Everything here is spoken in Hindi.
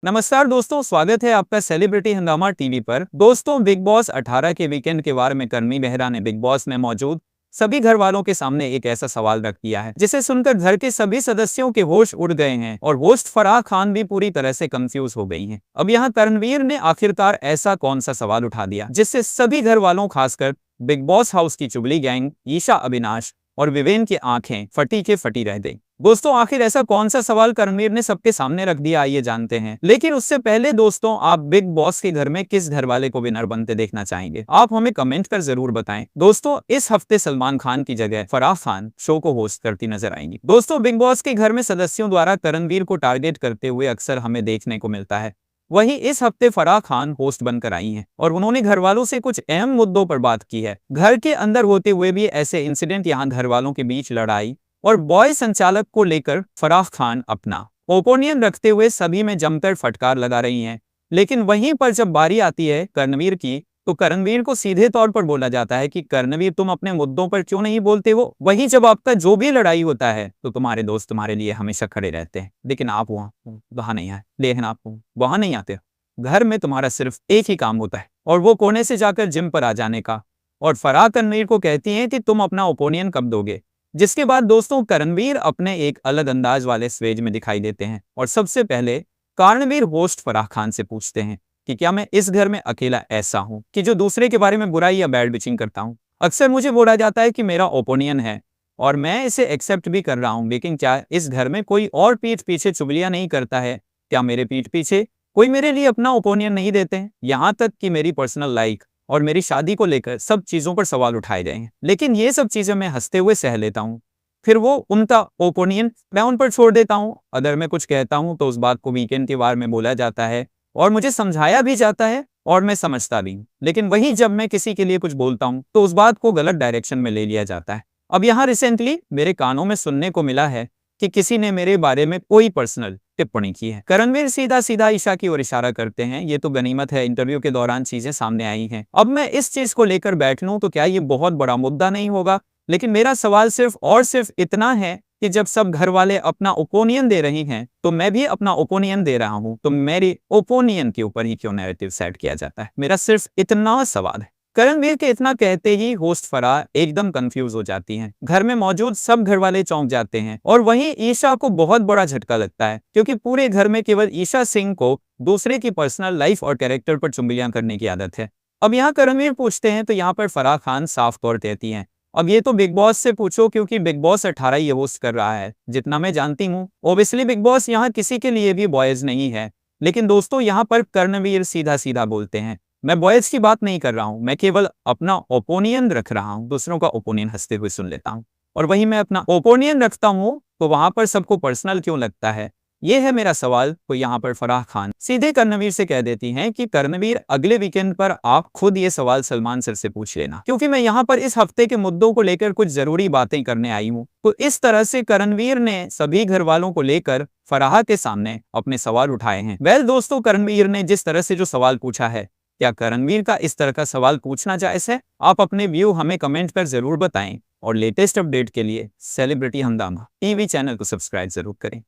नमस्कार दोस्तों, स्वागत है आपका सेलिब्रिटी हंगामा टीवी पर। दोस्तों, बिग बॉस 18 के वीकेंड के वार में कर्मी मेहरा ने बिग बॉस में मौजूद सभी घर वालों के सामने एक ऐसा सवाल रख दिया है जिसे सुनकर घर के सभी सदस्यों के होश उड़ गए हैं और होस्ट फराह खान भी पूरी तरह से कंफ्यूज हो गई हैं। अब यहाँ करणवीर ने आखिरकार ऐसा कौन सा सवाल उठा दिया जिससे सभी घर वालों, खासकर बिग बॉस हाउस की चुगली गैंग ईशा, अविनाश और विवेन की आंखें फटी के फटी रह गई। दोस्तों, आखिर ऐसा कौन सा सवाल करणवीर ने सबके सामने रख दिया, आइए जानते हैं। लेकिन उससे पहले दोस्तों, आप बिग बॉस के घर में किस घर वाले को विनर बनते देखना चाहेंगे? आप हमें कमेंट कर जरूर बताएं। दोस्तों, इस हफ्ते सलमान खान की जगह फराह खान शो को होस्ट करती नजर आएंगी। दोस्तों, बिग बॉस के घर में सदस्यों द्वारा करणवीर को टारगेट करते हुए अक्सर हमें देखने को मिलता है। वहीं इस हफ्ते फराह खान होस्ट बनकर आई हैं और उन्होंने घर वालों से कुछ अहम मुद्दों पर बात की है। घर के अंदर होते हुए भी ऐसे इंसिडेंट, यहाँ घर वालों के बीच लड़ाई और बॉय संचालक को लेकर फराह खान अपना ओपिनियन रखते हुए सभी में जमकर फटकार लगा रही हैं। लेकिन वहीं पर जब बारी आती है करणवीर की, तो करणवीर को सीधे तौर पर बोला जाता है कि करणवीर, तुम अपने मुद्दों पर क्यों नहीं बोलते हो? वहीं जब आपका जो भी लड़ाई होता है तो तुम्हारे दोस्त तुम्हारे लिए हमेशा खड़े रहते हैं, लेकिन आप वहां नहीं आए। लेकिन आप वहां नहीं आते। घर में तुम्हारा सिर्फ एक ही काम होता है और वो कोने से जाकर जिम पर आ जाने का। और फराह करणवीर को कहती हैं कि तुम अपना ओपिनियन कब दोगे? जिसके बाद दोस्तों, करणवीर अपने एक अलग अंदाज वाले स्टेज में दिखाई देते हैं और सबसे पहले करणवीर होस्ट फराह खान से पूछते हैं कि क्या मैं इस घर में अकेला ऐसा हूं कि जो दूसरे के बारे में बुराई या बैड बिचिंग करता हूं? अक्सर मुझे बोला जाता है कि मेरा ओपिनियन है और मैं इसे एक्सेप्ट भी कर रहा हूं, लेकिन क्या इस घर में कोई और पीठ पीछे चुगलियां नहीं करता है? क्या मेरे पीठ पीछे कोई मेरे लिए अपना ओपिनियन नहीं देते हैं? यहाँ तक कि मेरी पर्सनल लाइफ और मेरी शादी को लेकर सब चीजों पर सवाल उठाए गए हैं, लेकिन ये सब चीजें मैं हंसते हुए सह लेता हूँ। फिर वो उनका ओपिनियन मैं उन पर छोड़ देता हूँ। अगर मैं कुछ कहता हूँ तो उस बात को वीकेंड के वार में बोला जाता है और मुझे समझाया भी जाता है और मैं समझता भी हूँ। लेकिन वही जब मैं किसी के लिए कुछ बोलता हूँ तो उस बात को गलत डायरेक्शन में ले लिया जाता है। अब यहाँ रिसेंटली मेरे कानों में सुनने को मिला है कि किसी ने मेरे बारे में कोई पर्सनल टिप्पणी की है। करणवीर सीधा सीधा ईशा की ओर इशारा करते हैं। ये तो गनीमत है, इंटरव्यू के दौरान चीजें सामने आई हैं। अब मैं इस चीज को लेकर बैठ लूं तो क्या ये बहुत बड़ा मुद्दा नहीं होगा? लेकिन मेरा सवाल सिर्फ और सिर्फ इतना है कि जब सब घर वाले अपना ओपिनियन दे रही हैं तो मैं भी अपना ओपिनियन दे रहा हूं, तो मेरी ओपिनियन के ऊपर ही क्यों नैरेटिव सेट किया जाता है? मेरा सिर्फ इतना सवाल है। करणवीर के इतना कहते ही होस्ट फराह एकदम कंफ्यूज हो जाती हैं। घर में मौजूद सब घर वाले चौंक जाते हैं और वहीं ईशा को बहुत बड़ा झटका लगता है, क्योंकि पूरे घर में केवल ईशा सिंह को दूसरे की पर्सनल लाइफ और कैरेक्टर पर चुगलियां करने की आदत है। अब यहाँ करणवीर पूछते हैं तो यहाँ पर फराह खान साफ तौर कहती हैं, अब ये तो बिग बॉस से पूछो, क्योंकि बिग बॉस 18 ये होस्ट कर रहा है। जितना मैं जानती हूँ ओबियसली बिग बॉस यहाँ किसी के लिए भी बॉयज नहीं है। लेकिन दोस्तों, यहाँ पर करणवीर सीधा सीधा बोलते हैं, मैं बॉयज की बात नहीं कर रहा हूं, मैं केवल अपना ओपिनियन रख रहा हूं। दूसरों का ओपिनियन हंसते हुए सुन लेता हूं और वहीं मैं अपना ओपिनियन रखता हूं तो वहां पर सबको पर्सनल क्यों लगता है? ये है मेरा सवाल। तो यहाँ पर फराह खान सीधे करणवीर से कह देती हैं कि करणवीर, अगले वीकेंड पर आप खुद ये सवाल सलमान सर से पूछ लेना, क्योंकि मैं यहाँ पर इस हफ्ते के मुद्दों को लेकर कुछ जरूरी बातें करने आई हूँ। तो इस तरह से करणवीर ने सभी घर वालों को लेकर फराह के सामने अपने सवाल उठाए हैं। वेल दोस्तों, करणवीर ने जिस तरह से जो सवाल पूछा है, क्या करणवीर का इस तरह का सवाल पूछना जायज है? आप अपने व्यू हमें कमेंट कर जरूर बताएं और लेटेस्ट अपडेट के लिए सेलिब्रिटी हंगामा टीवी चैनल को सब्सक्राइब जरूर करें।